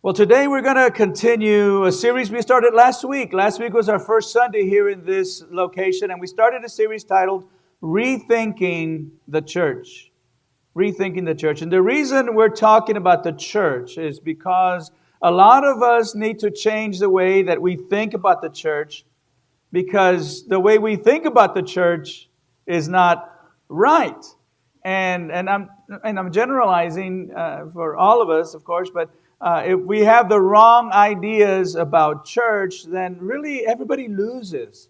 Well, today we're going to continue a series we started last week. Last week was our first Sunday here in this location, and we started a series titled Rethinking the Church. Rethinking the Church. And the reason we're talking about the church is because a lot of us need to change the way that we think about the church, because the way we think about the church is not right. And I'm generalizing for all of us, of course, but if we have the wrong ideas about church, then really everybody loses.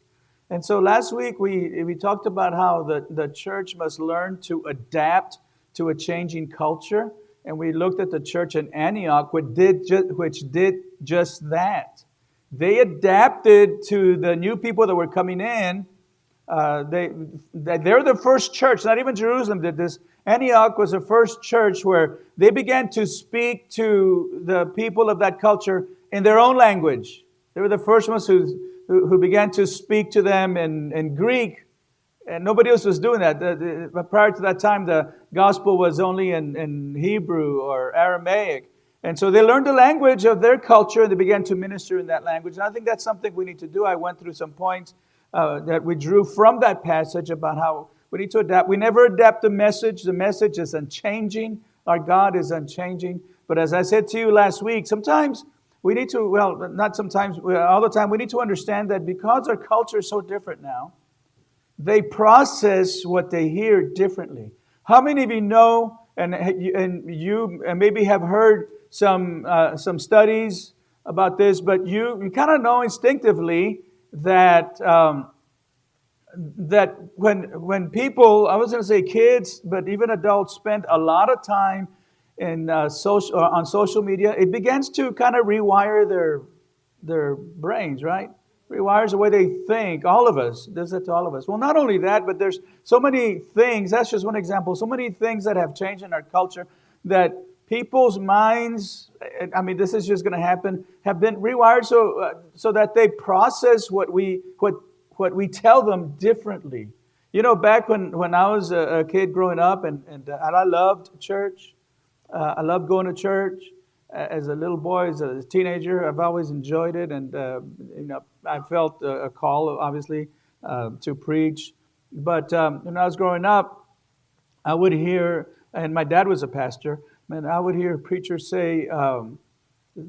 And so last week we talked about how the church must learn to adapt to a changing culture. And we looked at the church in Antioch, which did just that. They adapted to the new people that were coming in. They're the first church, not even Jerusalem did this. Antioch was the first church where they began to speak to the people of that culture in their own language. They were the first ones who began to speak to them in Greek, and nobody else was doing that. But prior to that time, the gospel was only in Hebrew or Aramaic. And so they learned the language of their culture, and they began to minister in that language. And I think that's something we need to do. I went through some points that we drew from that passage about how we need to adapt. We never adapt the message. The message is unchanging. Our God is unchanging. But as I said to you last week, sometimes we need to, well, not sometimes, all the time, we need to understand that because our culture is so different now, they process what they hear differently. How many of you know, and you maybe have heard some studies about this, but you kind of know instinctively that that when people, I was going to say kids, but even adults spend a lot of time on social media, it begins to kind of rewire their brains, right? Rewires the way they think. All of us does that to all of us. Well, not only that, but there's so many things. That's just one example. So many things that have changed in our culture that people's minds, I mean, this is just going to happen, have been rewired so that they process what we tell them differently. You know, back when I was a kid growing up, and I loved church. I loved going to church. As a little boy, as a teenager, I've always enjoyed it, and I felt a call, obviously, to preach. But when I was growing up, I would hear, and my dad was a pastor, and I would hear preachers say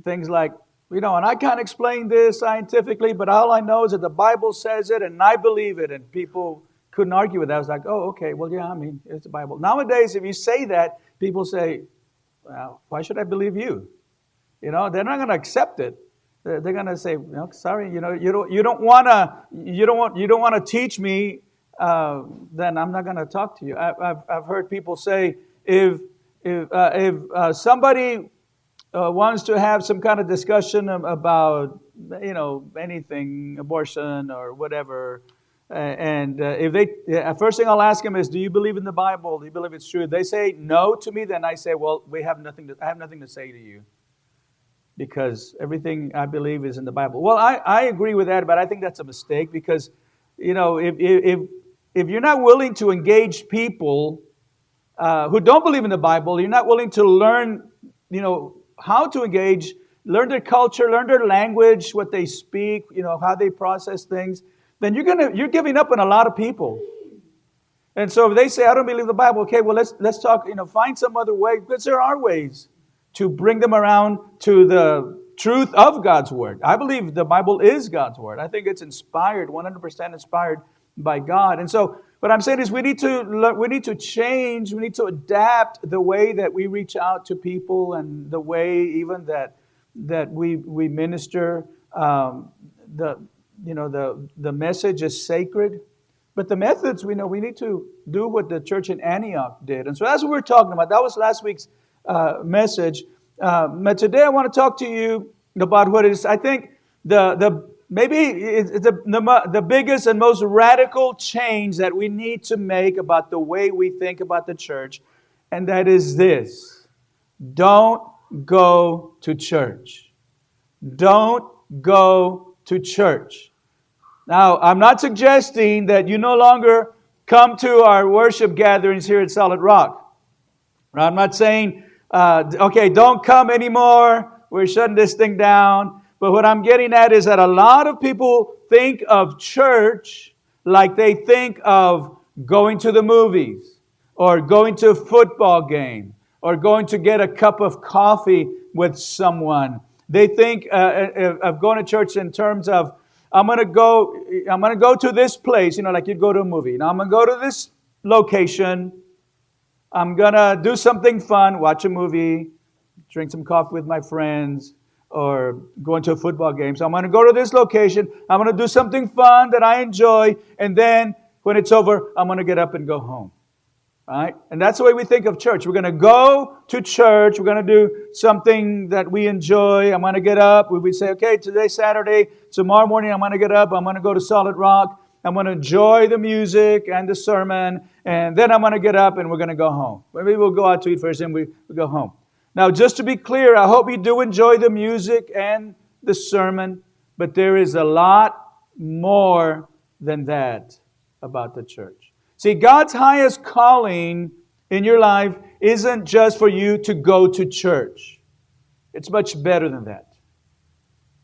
things like, and I can't explain this scientifically, but all I know is that the Bible says it, and I believe it, and people couldn't argue with that. I was like, oh, okay, well, yeah, I mean, it's the Bible. Nowadays, if you say that, people say, well, why should I believe you? They're not going to accept it. They're going to say, sorry, you don't want to teach me. Then I'm not going to talk to you. I've heard people say, if somebody wants to have some kind of discussion about anything, abortion or whatever, and if first thing I'll ask them is, do you believe in the Bible? Do you believe it's true? If they say no to me, then I say, well, I have nothing to say to you, because everything I believe is in the Bible. Well, I agree with that, but I think that's a mistake, because if you're not willing to engage people who don't believe in the Bible, you're not willing to learn how to engage, learn their culture, learn their language, what they speak, how they process things, then you're giving up on a lot of people. And so if they say, I don't believe the Bible, okay, well, let's talk, find some other way, because there are ways to bring them around to the truth of God's Word. I believe the Bible is God's Word. I think it's inspired, 100% inspired by God. And so what I'm saying is we need to change, we need to adapt the way that we reach out to people, and the way even that we minister. The message is sacred, but the methods, we need to do what the church in Antioch did. And so that's what we're talking about. That was last week's message. But today I want to talk to you about what is, I think, maybe it's the biggest and most radical change that we need to make about the way we think about the church, and that is this: don't go to church. Don't go to church. Now, I'm not suggesting that you no longer come to our worship gatherings here at Solid Rock. I'm not saying, okay, don't come anymore. we're shutting this thing down. But what I'm getting at is that a lot of people think of church like they think of going to the movies or going to a football game or going to get a cup of coffee with someone. They think of going to church in terms of, I'm going to go to this place, like you'd go to a movie. Now I'm going to go to this location. I'm going to do something fun, watch a movie, drink some coffee with my friends, or going to a football game. So I'm going to go to this location. I'm going to do something fun that I enjoy. And then when it's over, I'm going to get up and go home. Right? And that's the way we think of church. We're going to go to church. We're going to do something that we enjoy. I'm going to get up. We say, okay, today's Saturday. Tomorrow morning, I'm going to get up. I'm going to go to Solid Rock. I'm going to enjoy the music and the sermon. And then I'm going to get up and we're going to go home. Maybe we'll go out to eat first and we go home. Now, just to be clear, I hope you do enjoy the music and the sermon. But there is a lot more than that about the church. See, God's highest calling in your life isn't just for you to go to church. It's much better than that.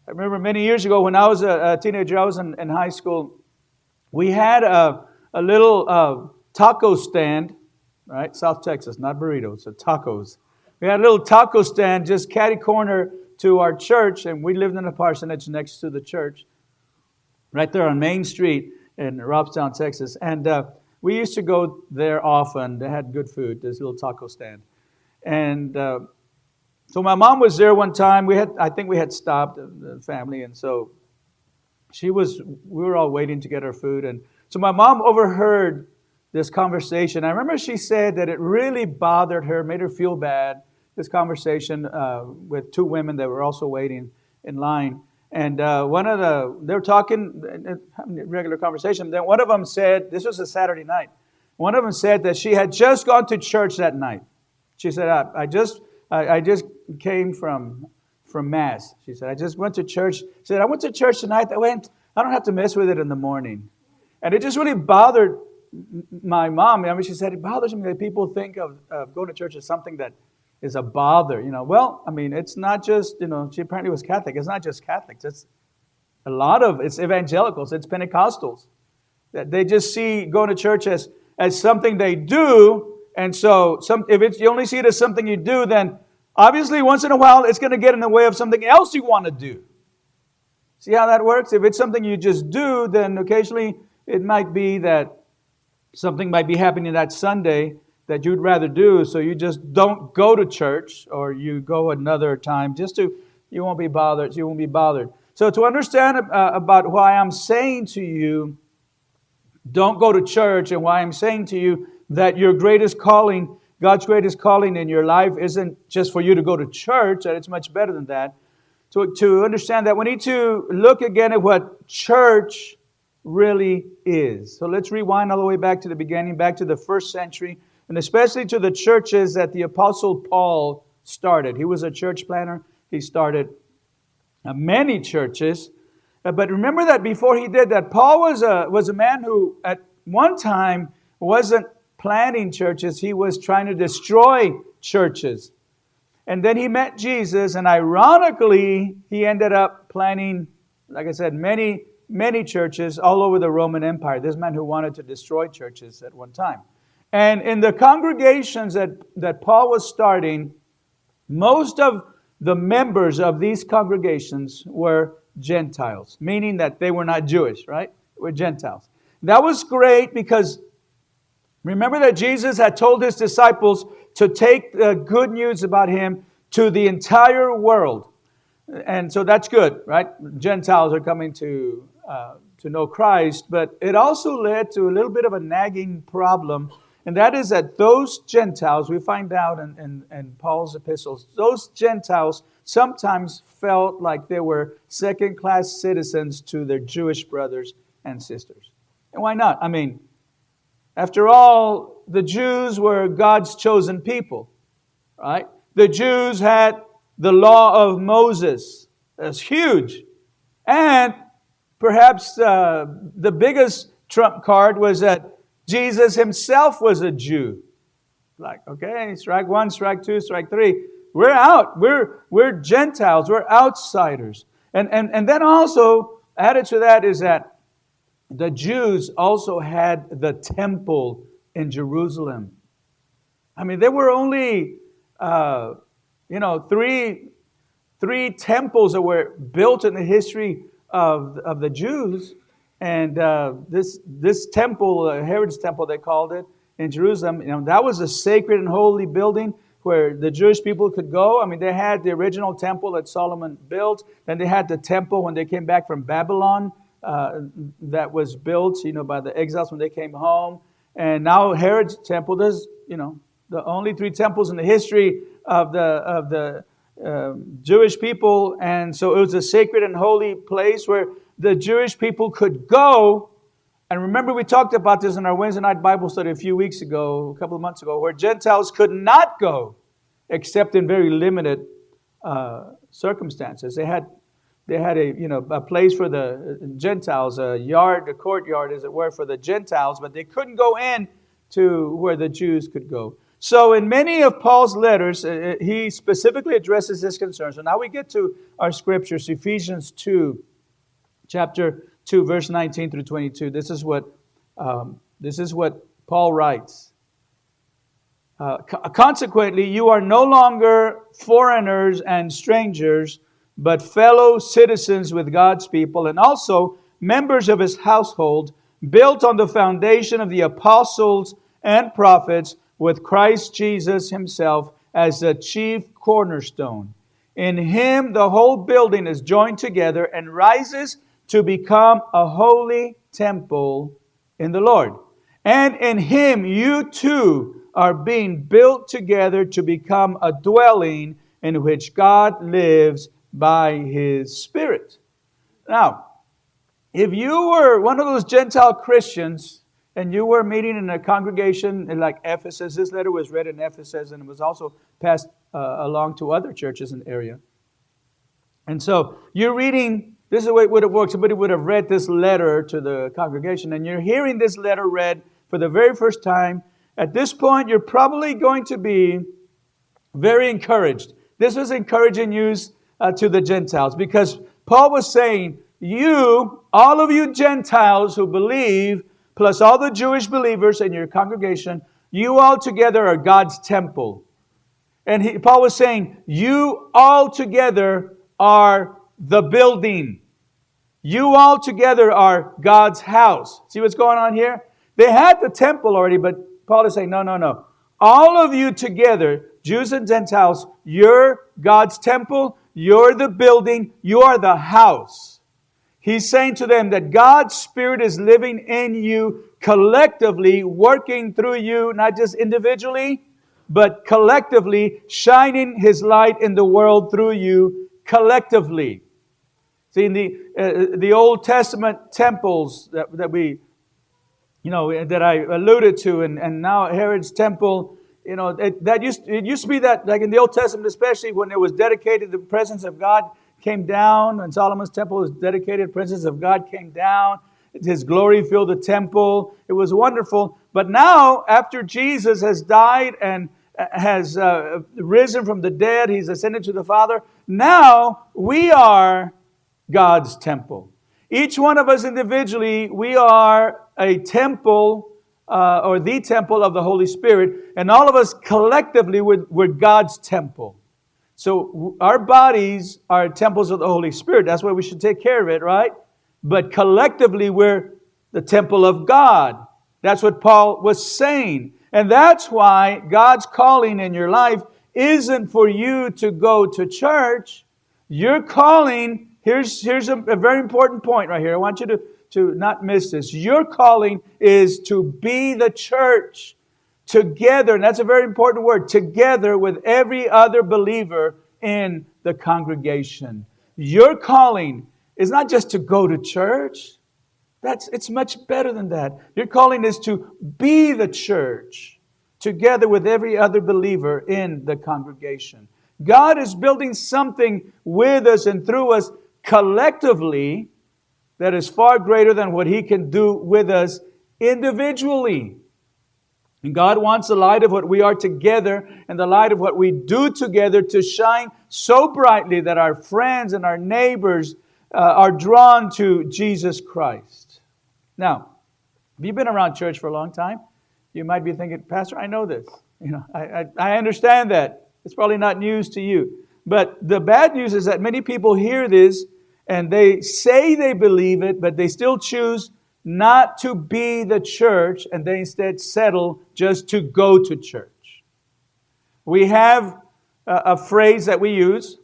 I remember many years ago when I was a teenager, I was in high school, we had a little taco stand, right? South Texas, not burritos, so tacos. We had a little taco stand just catty corner to our church, and we lived in a parsonage next to the church, right there on Main Street in Robstown, Texas. And we used to go there often. They had good food, this little taco stand. And so my mom was there one time. I think we had stopped the family, and so we were all waiting to get our food. And so my mom overheard this conversation. I remember she said that it really bothered her, made her feel bad, this conversation with two women that were also waiting in line. And they were talking, regular conversation. Then one of them said, this was a Saturday night. One of them said that she had just gone to church that night. She said, I just came from Mass. She said, I just went to church. She said, I went to church tonight. I don't have to mess with it in the morning. And it just really bothered my mom. I mean, she said, it bothers me that people think of going to church as something that is a bother. Well, I mean, it's not just, she apparently was Catholic. It's not just Catholics. It's it's evangelicals. It's Pentecostals. That they just see going to church as something they do. And so you only see it as something you do, then obviously once in a while it's going to get in the way of something else you want to do. See how that works? If it's something you just do, then occasionally it might be that something might be happening that Sunday that you'd rather do, so you just don't go to church, or you go another time you won't be bothered. So to understand about why I'm saying to you, don't go to church, and why I'm saying to you that your greatest calling, God's greatest calling in your life isn't just for you to go to church, that it's much better than that. To understand that, we need to look again at what church really is. So let's rewind all the way back to the beginning, back to the first century, and especially to the churches that the Apostle Paul started. He was a church planner. He started many churches. But remember that before he did that, Paul was a man who at one time wasn't planting churches. He was trying to destroy churches. And then he met Jesus, and ironically, he ended up planting, like I said, many churches all over the Roman Empire. This man who wanted to destroy churches at one time. And in the congregations that Paul was starting, most of the members of these congregations were Gentiles, meaning that they were not Jewish, right? They were Gentiles. That was great because remember that Jesus had told his disciples to take the good news about him to the entire world. And so that's good, right? Gentiles are coming to know Christ, but it also led to a little bit of a nagging problem. And that is that those Gentiles, we find out in Paul's epistles, those Gentiles sometimes felt like they were second-class citizens to their Jewish brothers and sisters. And why not? I mean, after all, the Jews were God's chosen people, right? The Jews had the law of Moses. That's huge. And perhaps the biggest trump card was that Jesus himself was a Jew. Like, okay, strike one, strike two, strike three. We're out. We're Gentiles. We're outsiders. And then also added to that is that the Jews also had the temple in Jerusalem. I mean, there were only, three temples that were built in the history of the Jews. And this temple, Herod's temple, they called it, in Jerusalem, that was a sacred and holy building where the Jewish people could go. I mean, they had the original temple that Solomon built. Then they had the temple when they came back from Babylon that was built, by the exiles when they came home. And now Herod's temple, there's, the only three temples in the history of the Jewish people. And so it was a sacred and holy place where the Jewish people could go. And remember, we talked about this in our Wednesday night Bible study a couple of months ago, where Gentiles could not go except in very limited circumstances. They had a place for the Gentiles, a courtyard, as it were, for the Gentiles, but they couldn't go in to where the Jews could go. So in many of Paul's letters, he specifically addresses this concern. So now we get to our scriptures, Ephesians 2, chapter 2, verse 19 through 22. This is what Paul writes. Consequently, you are no longer foreigners and strangers, but fellow citizens with God's people, and also members of His household, built on the foundation of the apostles and prophets, with Christ Jesus Himself as the chief cornerstone. In Him, the whole building is joined together and rises to become a holy temple in the Lord. And in Him, you too are being built together to become a dwelling in which God lives by His Spirit. Now, if you were one of those Gentile Christians and you were meeting in a congregation like Ephesus, this letter was read in Ephesus and it was also passed along to other churches in the area. And so you're reading, this is the way it would have worked. Somebody would have read this letter to the congregation, and you're hearing this letter read for the very first time. At this point, you're probably going to be very encouraged. This was encouraging news to the Gentiles, because Paul was saying, all of you Gentiles who believe, plus all the Jewish believers in your congregation, you all together are God's temple. And Paul was saying, you all together are the building. You all together are God's house. See what's going on here? They had the temple already, but Paul is saying, no. All of you together, Jews and Gentiles, you're God's temple, you're the building, you are the house. He's saying to them that God's Spirit is living in you collectively, working through you, not just individually, but collectively, shining His light in the world through you collectively. See, in the Old Testament temples that we, that I alluded to, and now Herod's temple, it used to be that, like in the Old Testament, especially when it was dedicated, the presence of God came down. When Solomon's temple was dedicated, the presence of God came down. His glory filled the temple. It was wonderful. But now, after Jesus has died and has risen from the dead, He's ascended to the Father, now we are God's temple. Each one of us individually, we are a temple or the temple of the Holy Spirit. And all of us collectively, we're God's temple. So our bodies are temples of the Holy Spirit. That's why we should take care of it, right? But collectively, we're the temple of God. That's what Paul was saying. And that's why God's calling in your life isn't for you to go to church. Your calling, here's a very important point right here. I want you to not miss this. Your calling is to be the church. Together, and that's a very important word, together with every other believer in the congregation. Your calling is not just to go to church. It's much better than that. Your calling is to be the church, together with every other believer in the congregation. God is building something with us and through us collectively that is far greater than what He can do with us individually. And God wants the light of what we are together and the light of what we do together to shine so brightly that our friends and our neighbors are drawn to Jesus Christ. Now, if you've been around church for a long time, you might be thinking, Pastor, I know this. I understand that. It's probably not news to you. But the bad news is that many people hear this and they say they believe it, but they still choose not to be the church, and they instead settle just to go to church. We have a phrase that we use,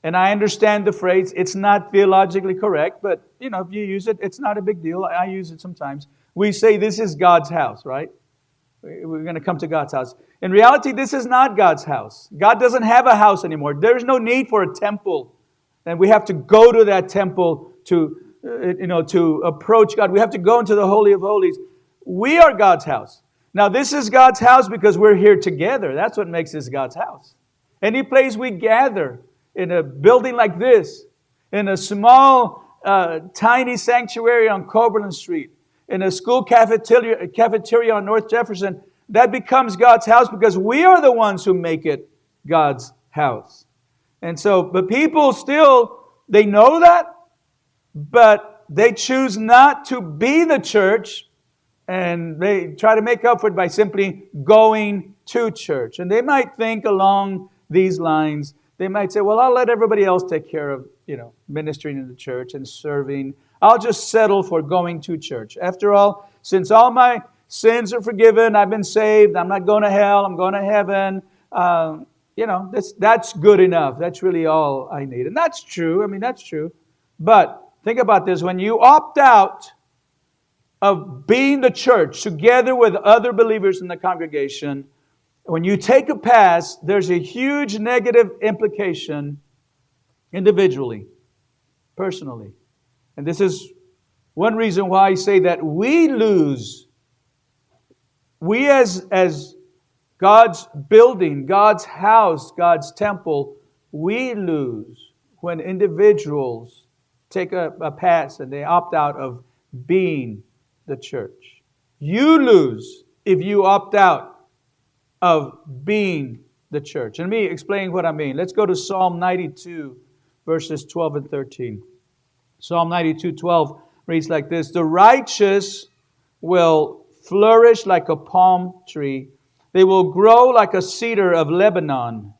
and I understand the phrase. It's not theologically correct, but if you use it, it's not a big deal. I use it sometimes. We say this is God's house, right? We're going to come to God's house. In reality, this is not God's house. God doesn't have a house anymore. There's no need for a temple, and we have to go to that temple to approach God. We have to go into the Holy of Holies. We are God's house. Now, this is God's house because we're here together. That's what makes this God's house. Any place we gather, in a building like this, in a small, tiny sanctuary on Coberland Street, in a school cafeteria on North Jefferson, that becomes God's house because we are the ones who make it God's house. And so, but people still, they know that, but they choose not to be the church, and they try to make up for it by simply going to church. And they might think along these lines. They might say, well, I'll let everybody else take care of, ministering in the church and serving. I'll just settle for going to church. After all, since all my sins are forgiven, I've been saved, I'm not going to hell, I'm going to heaven. That's good enough. That's really all I need. And that's true. That's true. But think about this. When you opt out of being the church together with other believers in the congregation, when you take a pass, there's a huge negative implication individually, personally. And this is one reason why I say that we lose. We as God's building, God's house, God's temple, we lose when individuals take a pass and they opt out of being the church. You lose if you opt out of being the church. And let me explain what I mean. Let's go to Psalm 92, verses 12 and 13. Psalm 92:12 reads like this: the righteous will flourish like a palm tree. They will grow like a cedar of Lebanon.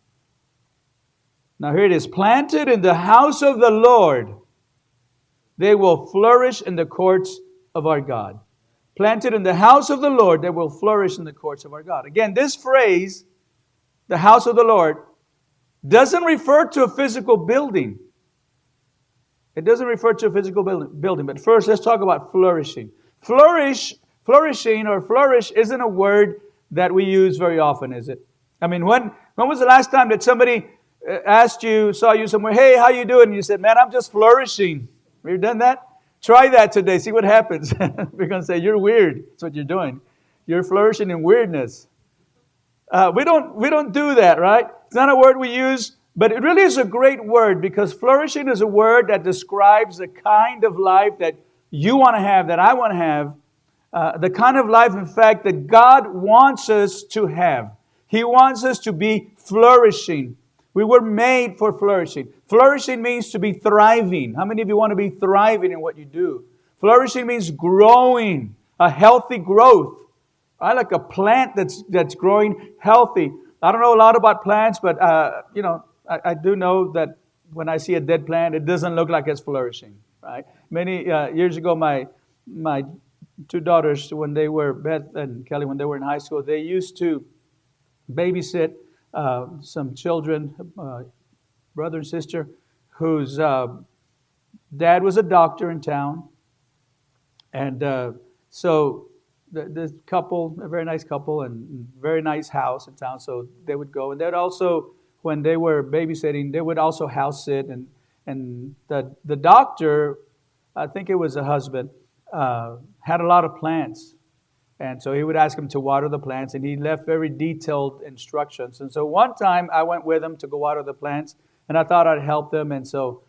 Now here it is. Planted in the house of the Lord, they will flourish in the courts of our God. Planted in the house of the Lord, they will flourish in the courts of our God. Again, this phrase, the house of the Lord, doesn't refer to a physical building. It doesn't refer to a physical building. But first, let's talk about flourishing. Flourishing or flourish isn't a word that we use very often, is it? When was the last time that somebody saw you somewhere, hey, how you doing? And you said, man, I'm just flourishing. Have you done that? Try that today. See what happens. We're going to say, you're weird. That's what you're doing. You're flourishing in weirdness. We don't do that, right? It's not a word we use, but it really is a great word because flourishing is a word that describes the kind of life that you want to have, that I want to have, the kind of life, in fact, that God wants us to have. He wants us to be flourishing. We were made for flourishing. Flourishing means to be thriving. How many of you want to be thriving in what you do? Flourishing means growing, a healthy growth. I like a plant that's growing healthy. I don't know a lot about plants, but I do know that when I see a dead plant, it doesn't look like it's flourishing. Right? Many years ago, my two daughters, when they were Beth and Kelly, when they were in high school, they used to babysit some children, brother and sister, whose dad was a doctor in town. And so this couple, a very nice couple and very nice house in town, so they would go. And they'd also, when they were babysitting, they would also house sit. And the doctor, I think it was a husband, had a lot of plants. And so he would ask him to water the plants, and he left very detailed instructions. And so one time I went with him to go water the plants, and I thought I'd help them. And so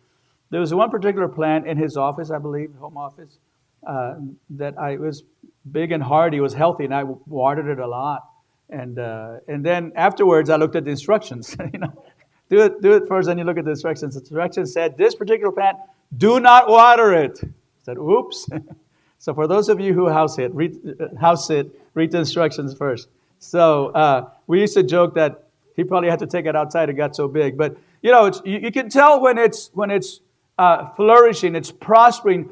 there was one particular plant in his office, I believe, home office, that it was big and hardy, it was healthy, and I watered it a lot. And then afterwards, I looked at the instructions. Do it first, then you look at the instructions. The instructions said, this particular plant, do not water it. I said, oops. So for those of you who house sit, read the instructions first. So we used to joke that he probably had to take it outside. It got so big. But you can tell when it's flourishing, it's prospering.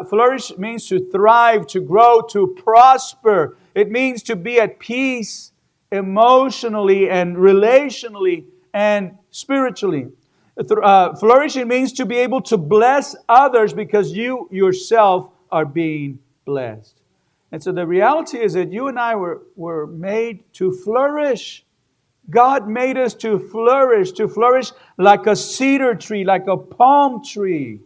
Flourish means to thrive, to grow, to prosper. It means to be at peace emotionally and relationally and spiritually. Flourishing means to be able to bless others because you yourself are being blessed. And so the reality is that you and I were made to flourish. God made us to flourish like a cedar tree, like a palm tree.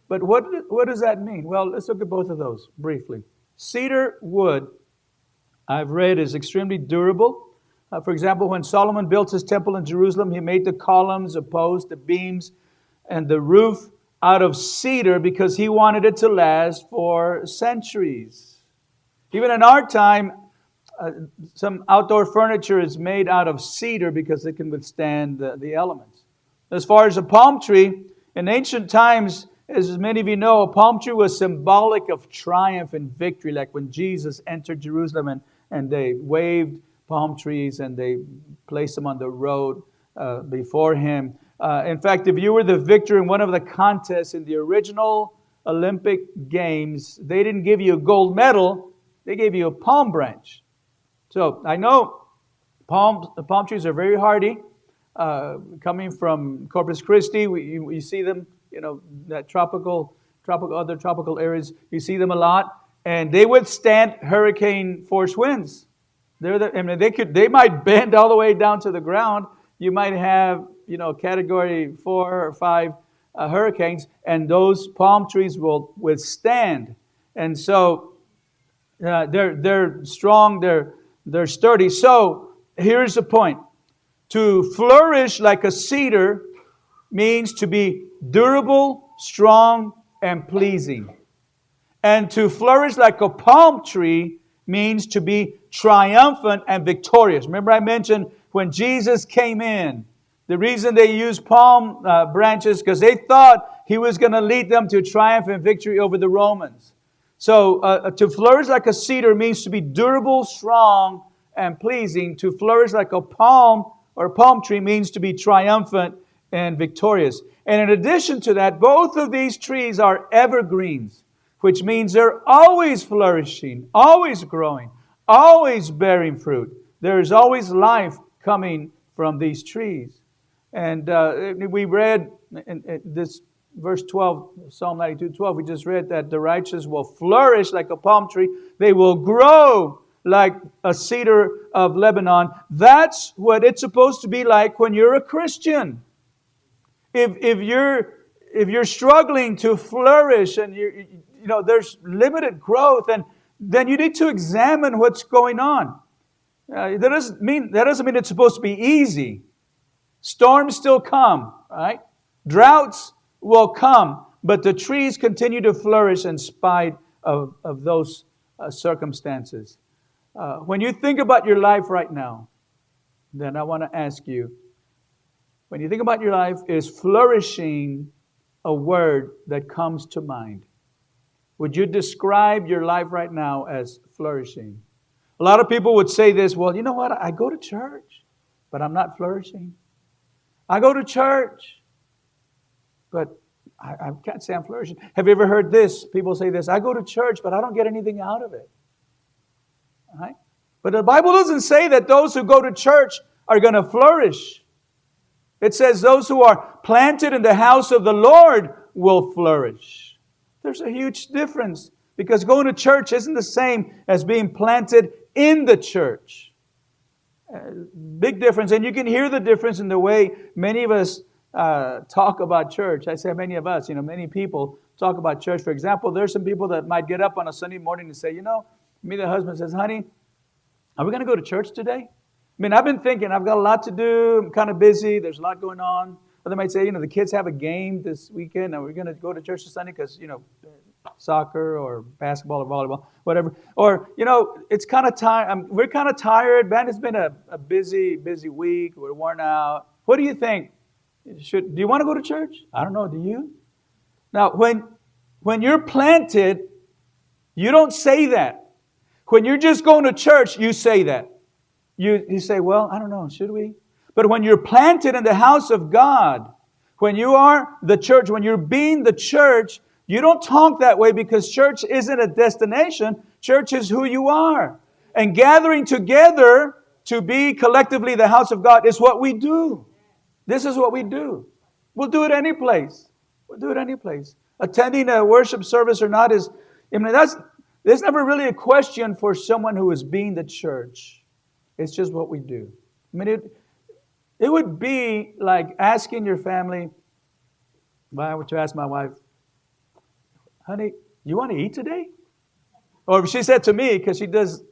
But what does that mean? Well, let's look at both of those briefly. Cedar wood, I've read, is extremely durable. For example, when Solomon built his temple in Jerusalem, he made the columns, the posts, the beams, and the roof out of cedar because he wanted it to last for centuries. Even in our time, some outdoor furniture is made out of cedar because it can withstand the elements. As far as a palm tree, in ancient times, as many of you know, a palm tree was symbolic of triumph and victory, like when Jesus entered Jerusalem and they waved palm trees and they placed them on the road before him. In fact, if you were the victor in one of the contests in the original Olympic Games, they didn't give you a gold medal, they gave you a palm branch. So I know palm trees are very hardy. Coming from Corpus Christi, we see them, that other tropical areas, you see them a lot, and they withstand hurricane force winds. They might bend all the way down to the ground. You might have, category 4 or 5 hurricanes, and those palm trees will withstand. And so they're strong, they're sturdy. So here's the point. To flourish like a cedar means to be durable, strong, and pleasing. And to flourish like a palm tree means to be triumphant and victorious. Remember I mentioned when Jesus came in, the reason they used palm branches because they thought he was going to lead them to triumph and victory over the Romans. So to flourish like a cedar means to be durable, strong, and pleasing. To flourish like a palm or a palm tree means to be triumphant and victorious. And in addition to that, both of these trees are evergreens, which means they're always flourishing, always growing, always bearing fruit. There is always life coming from these trees. And we read in this verse 12, Psalm 92:12, we just read that the righteous will flourish like a palm tree. They will grow like a cedar of Lebanon. That's what it's supposed to be like when you're a Christian. If you're struggling to flourish and there's limited growth, and then you need to examine what's going on. That doesn't mean it's supposed to be easy. Storms still come, right? Droughts will come, but the trees continue to flourish in spite of those circumstances. When you think about your life right now, then I want to ask you, when you think about your life, is flourishing a word that comes to mind? Would you describe your life right now as flourishing? A lot of people would say this, well, you know what? I go to church, but I'm not flourishing. I go to church, but I can't say I'm flourishing. Have you ever heard this? People say this, I go to church, but I don't get anything out of it. All right? But the Bible doesn't say that those who go to church are going to flourish. It says those who are planted in the house of the Lord will flourish. There's a huge difference because going to church isn't the same as being planted in the church. Big difference. And you can hear the difference in the way many of us talk about church. I say many of us, many people talk about church. For example, there's some people that might get up on a Sunday morning and say, me, the husband says, honey, are we going to go to church today? I mean, I've been thinking, I've got a lot to do. I'm kind of busy. There's a lot going on. Or they might say, the kids have a game this weekend and we're going to go to church this Sunday because, soccer or basketball or volleyball, whatever. Or, it's kind of tired. We're kind of tired. Man, it's been a busy week. We're worn out. What do you think? Do you want to go to church? I don't know. Do you? Now, when you're planted, you don't say that. When you're just going to church, you say that. You say, well, I don't know, should we? But when you're planted in the house of God, when you are the church, when you're being the church, you don't talk that way because church isn't a destination. Church is who you are. And gathering together to be collectively the house of God is what we do. This is what we do. We'll do it any place. We'll do it any place. Attending a worship service or not there's never really a question for someone who is being the church. It's just what we do. It would be like asking your family, well, I were to ask my wife, honey, you want to eat today? Or she said to me, because she does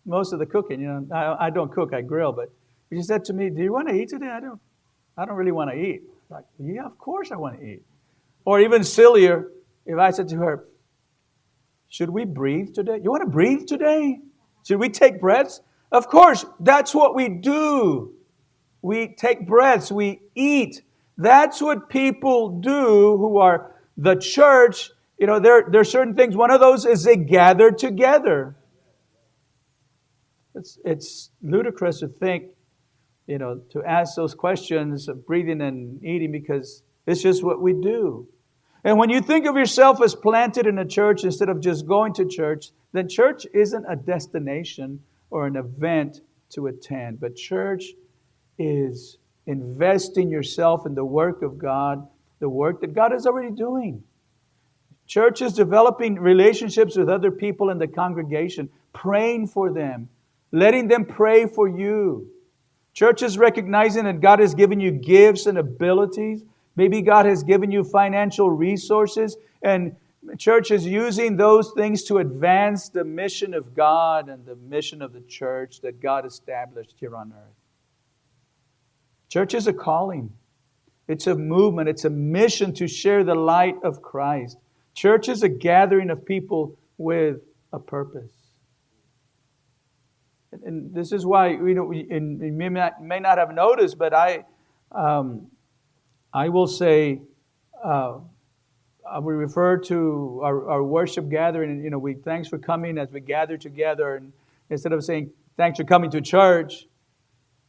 most of the cooking, I don't cook, I grill, but she said to me, do you want to eat today? I don't really want to eat. Like, yeah, of course I want to eat. Or even sillier, if I said to her, should we breathe today? You want to breathe today? Should we take breaths? Of course, that's what we do. We take breaths, we eat. That's what people do who are the church. There are certain things. One of those is they gather together. It's ludicrous to think, to ask those questions of breathing and eating because it's just what we do. And when you think of yourself as planted in a church instead of just going to church, then church isn't a destination or an event to attend. But church is investing yourself in the work of God, the work that God is already doing. Church is developing relationships with other people in the congregation, praying for them, letting them pray for you. Church is recognizing that God has given you gifts and abilities. Maybe God has given you financial resources, and church is using those things to advance the mission of God and the mission of the church that God established here on earth. Church is a calling. It's a movement. It's a mission to share the light of Christ. Church is a gathering of people with a purpose. And this is why, you may not have noticed, but I will say, we refer to our worship gathering, and we thanks for coming as we gather together, and instead of saying thanks for coming to church,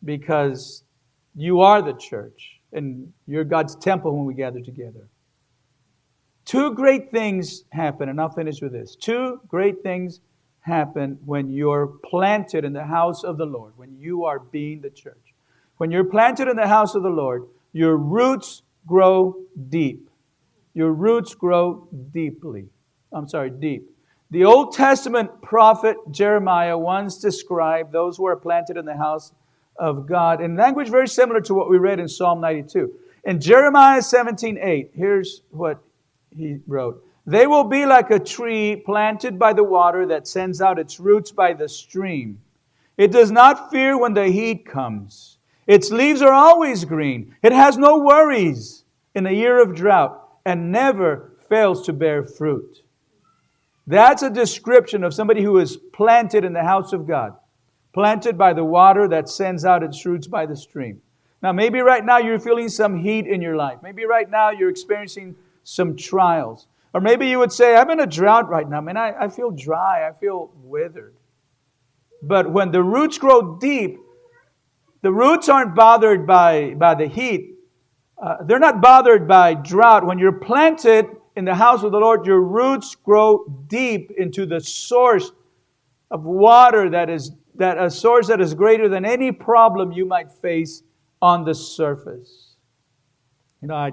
because you are the church and you're God's temple when we gather together. Two great things happen, and I'll finish with this. Two great things happen when you're planted in the house of the Lord, when you are being the church. When you're planted in the house of the Lord, your roots grow deep. Your roots grow deep. The Old Testament prophet Jeremiah once described those who are planted in the house of God in language very similar to what we read in Psalm 92. In Jeremiah 17:8, here's what he wrote. They will be like a tree planted by the water that sends out its roots by the stream. It does not fear when the heat comes. Its leaves are always green. It has no worries in a year of drought and never fails to bear fruit. That's a description of somebody who is planted in the house of God, planted by the water that sends out its roots by the stream. Now, maybe right now you're feeling some heat in your life. Maybe right now you're experiencing some trials. Or maybe you would say, I'm in a drought right now. Man, I feel dry. I feel withered. But when the roots grow deep, the roots aren't bothered by the heat. They're not bothered by drought. When you're planted in the house of the Lord, your roots grow deep into the source of water a source that is greater than any problem you might face on the surface. I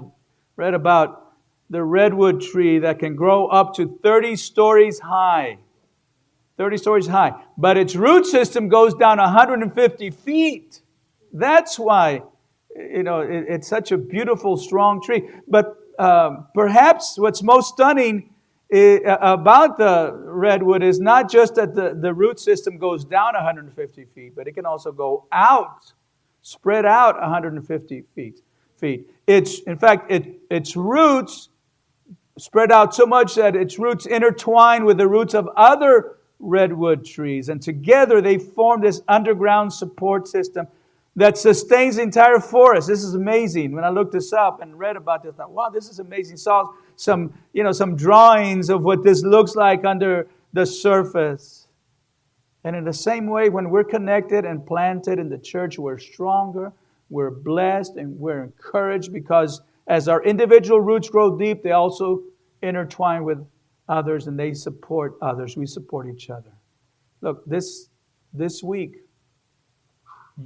read about the redwood tree that can grow up to 30 stories high. 30 stories high. But its root system goes down 150 feet. That's why, it's such a beautiful, strong tree. But perhaps what's most stunning about the redwood is not just that the root system goes down 150 feet, but it can also go out, spread out 150 feet. Its roots spread out so much that its roots intertwine with the roots of other redwood trees. And together they form this underground support system that sustains the entire forest. This is amazing. When I looked this up and read about this, I thought, wow, this is amazing. Saw some drawings of what this looks like under the surface. And in the same way, when we're connected and planted in the church, we're stronger, we're blessed, and we're encouraged, because as our individual roots grow deep, they also intertwine with others and they support others. We support each other. Look, this week,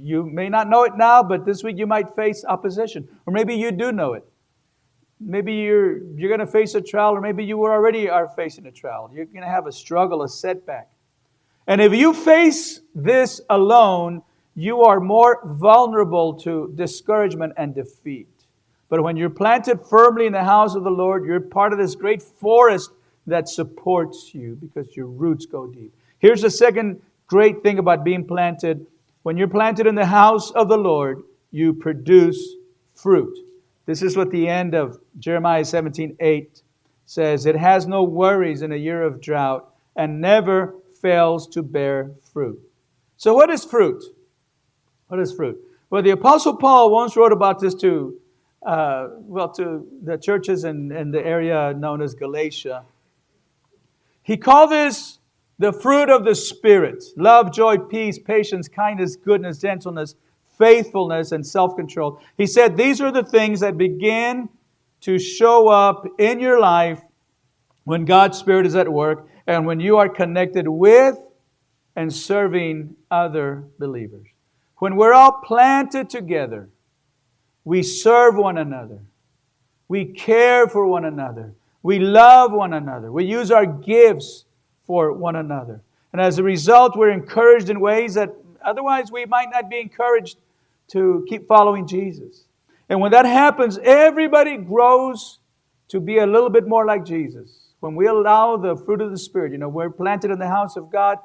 you may not know it now, but this week you might face opposition. Or maybe you do know it. Maybe you're going to face a trial, or maybe you already are facing a trial. You're going to have a struggle, a setback. And if you face this alone, you are more vulnerable to discouragement and defeat. But when you're planted firmly in the house of the Lord, you're part of this great forest that supports you because your roots go deep. Here's the second great thing about being planted. When you're planted in the house of the Lord, you produce fruit. This is what the end of Jeremiah 17:8 says. It has no worries in a year of drought and never fails to bear fruit. So what is fruit? What is fruit? Well, the Apostle Paul once wrote about this to the churches in the area known as Galatia. He called this the fruit of the Spirit: love, joy, peace, patience, kindness, goodness, gentleness, faithfulness, and self-control. He said these are the things that begin to show up in your life when God's Spirit is at work and when you are connected with and serving other believers. When we're all planted together, we serve one another. We care for one another. We love one another. We use our gifts for one another. And as a result, we're encouraged in ways that otherwise we might not be encouraged to keep following Jesus. And when that happens, everybody grows to be a little bit more like Jesus. When we allow the fruit of the Spirit, we're planted in the house of God,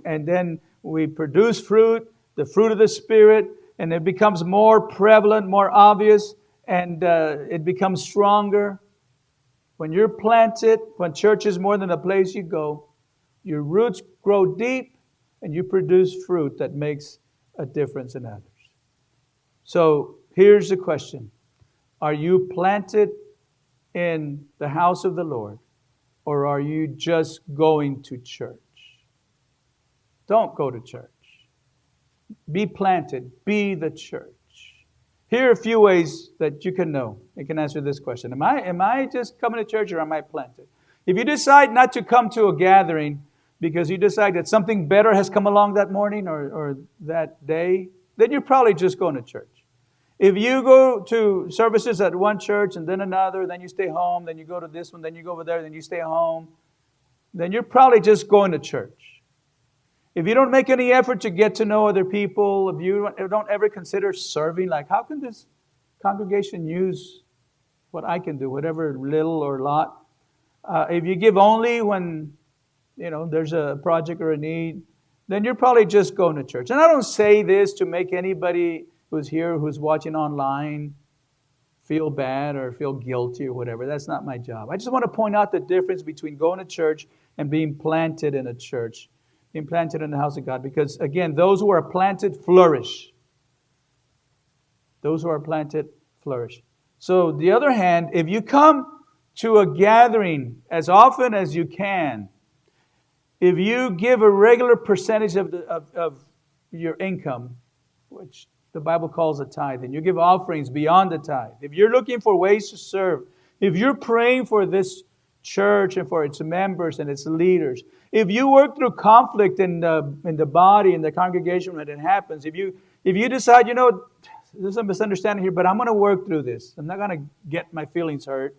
and then we produce fruit, the fruit of the Spirit, and it becomes more prevalent, more obvious, and it becomes stronger. When you're planted, when church is more than a place you go, your roots grow deep and you produce fruit that makes a difference in others. So here's the question. Are you planted in the house of the Lord, or are you just going to church? Don't go to church. Be planted. Be the church. Here are a few ways that you can know. You can answer this question. Am I just coming to church, or am I planted? If you decide not to come to a gathering because you decide that something better has come along that morning or that day, then you're probably just going to church. If you go to services at one church and then another, then you stay home, then you go to this one, then you go over there, then you stay home, then you're probably just going to church. If you don't make any effort to get to know other people, if you don't ever consider serving, like how can this congregation use what I can do, whatever little or lot? If you give only when there's a project or a need, then you're probably just going to church. And I don't say this to make anybody who's here, who's watching online, feel bad or feel guilty or whatever. That's not my job. I just want to point out the difference between going to church and being planted in a church, being planted in the house of God. Because, again, those who are planted flourish. Those who are planted flourish. So, the other hand, if you come to a gathering as often as you can, if you give a regular percentage of your income, which the Bible calls a tithe, and you give offerings beyond the tithe, if you're looking for ways to serve, if you're praying for this church and for its members and its leaders, if you work through conflict in the body, in the congregation when it happens, if you decide, there's a misunderstanding here, but I'm going to work through this. I'm not going to get my feelings hurt.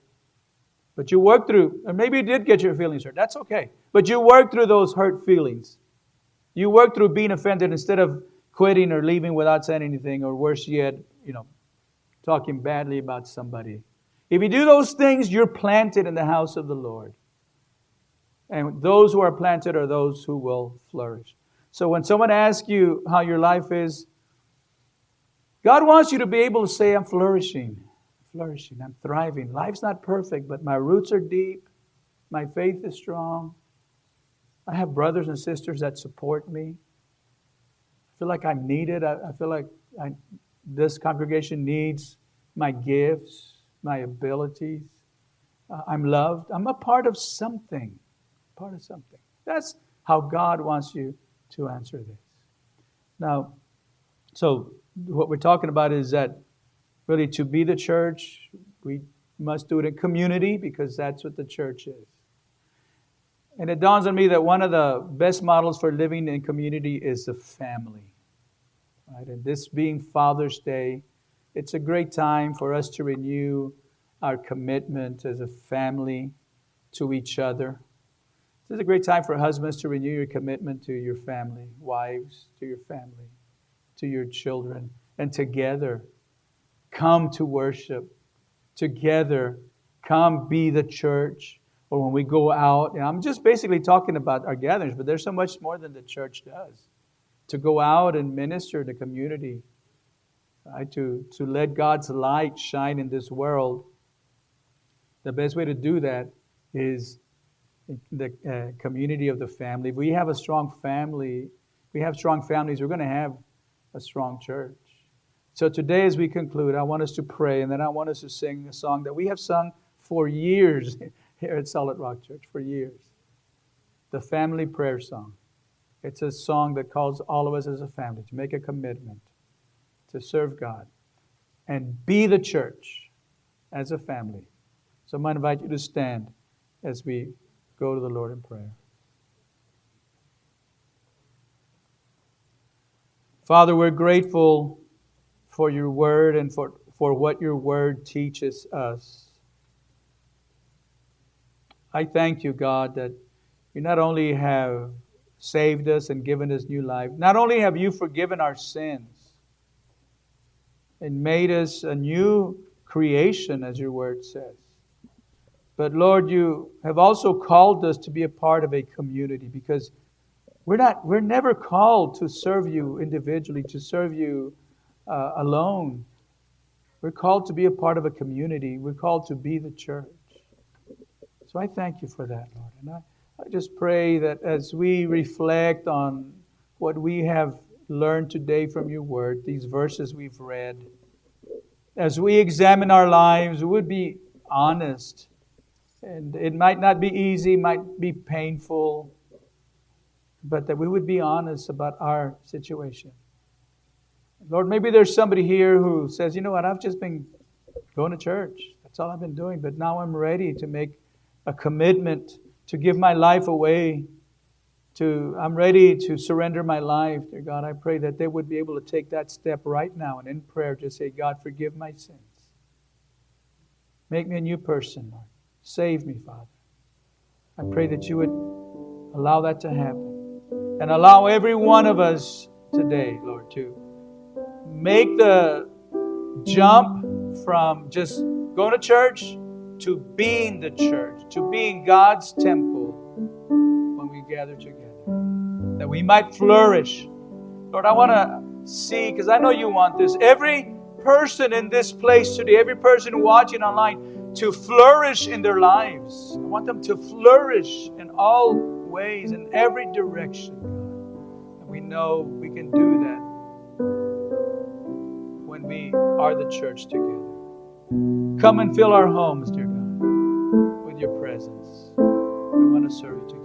But you work through, or maybe you did get your feelings hurt. That's okay. But you work through those hurt feelings. You work through being offended instead of quitting or leaving without saying anything, or worse yet, talking badly about somebody. If you do those things, you're planted in the house of the Lord. And those who are planted are those who will flourish. So when someone asks you how your life is, God wants you to be able to say, I'm flourishing. flourishing. I'm thriving. Life's not perfect, but my roots are deep. My faith is strong. I have brothers and sisters that support me. I feel like I'm needed. I feel like this congregation needs my gifts, my abilities. I'm loved. I'm a part of something. Part of something. That's how God wants you to answer this. Now, so what we're talking about is that really to be the church, we must do it in community because that's what the church is. And it dawns on me that one of the best models for living in community is the family. Right? And this being Father's Day, it's a great time for us to renew our commitment as a family to each other. This is a great time for husbands to renew your commitment to your family, wives to your family, to your children, and together come to worship. Together, come be the church. Or when we go out, and I'm just basically talking about our gatherings, but there's so much more than the church does. To go out and minister to community, right? To let God's light shine in this world. The best way to do that is the community of the family. If we have a strong family, we have strong families, we're going to have a strong church. So today as we conclude, I want us to pray, and then I want us to sing a song that we have sung for years here at Solid Rock Church, for years. The family prayer song. It's a song that calls all of us as a family to make a commitment to serve God and be the church as a family. So I'm going to invite you to stand as we go to the Lord in prayer. Father, we're grateful for your word and for what your word teaches us. I thank you, God, that you not only have saved us and given us new life, not only have you forgiven our sins and made us a new creation, as your word says, but Lord, you have also called us to be a part of a community, because we're never called to serve you individually, to serve you alone. We're called to be a part of a community. We're called to be the church. So I thank you for that, Lord. And I just pray that as we reflect on what we have learned today from your word, these verses we've read, as we examine our lives, we would be honest. And it might not be easy, might be painful, but that we would be honest about our situation. Lord, maybe there's somebody here who says, you know what, I've just been going to church. That's all I've been doing. But now I'm ready to make a commitment to give my life away. I'm ready to surrender my life. Dear God, I pray that they would be able to take that step right now and in prayer just say, God, forgive my sins. Make me a new person, Lord. Save me, Father. I pray that you would allow that to happen. And allow every one of us today, Lord, to make the jump from just going to church to being the church, to being God's temple when we gather together. That we might flourish. Lord, I want to see, because I know you want this, every person in this place today, every person watching online, to flourish in their lives. I want them to flourish in all ways, in every direction, God. And we know we can do that when we are the church together. Come and fill our homes, dear God, with your presence. We want to serve you together.